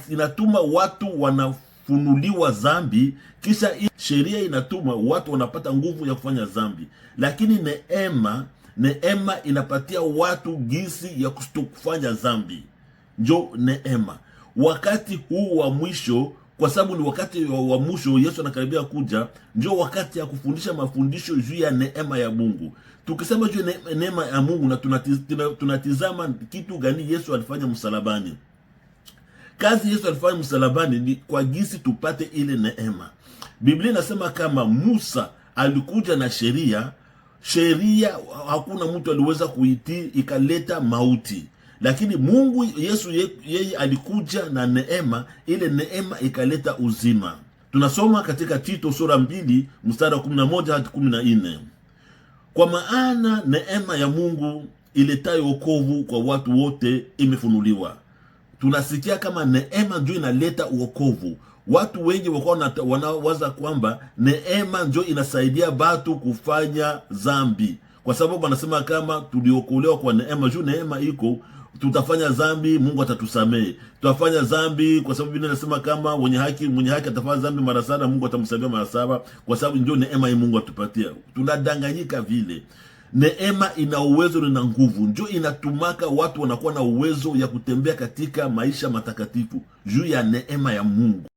inatuma watu wanafunuliwa dhambi, kisha sheria inatuma watu wanapata nguvu ya kufanya dhambi. Lakini neema inapatia watu jinsi ya kustokufanya dhambi. Njo neema. Wakati huu wa mwisho, kwa sababu ni wakati wa mwisho, Yesu anakaribia kuja, njo wakati ya kufundisha mafundisho juu ya neema ya Mungu. Tukisema juu ya neema ya Mungu na tunatizama kitu gani Yesu alifanya msalabani. Kazi Yesu alifanya msalabani ni kwa jinsi tupate ile neema. Biblia inasema kama Musa alikuja na sheria hakuna mtu aliweza kuitii, ikaleta mauti. Lakini Mungu Yesu yeye alikuja na neema, ile neema ikaleta uzima. Tunasoma katika Tito sura 2 mstari wa 11 hadi 14. Kwa maana neema ya Mungu iletayo wokovu kwa watu wote imefunuliwa. Tunasikia kama neema ndio inaleta wokovu. Watu wengi wanawaza kwamba neema ndio inasaidia watu kufanya dhambi, kwa sababu wanasema kama tuliokolewa kwa neema, juu neema iko, tutafanya dhambi Mungu atatusamehe. Tutafanya dhambi kwa sababu Biblia inasema kama mwenye haki atafanya dhambi mara 7 Mungu atamsamehe mara 7, kwa sababu ndio neema ya Mungu atupatia. Tunadanganyika vile. Neema ina uwezo na nguvu, ndio inatumaka watu wanakuwa na uwezo ya kutembea katika maisha matakatifu juu ya neema ya Mungu.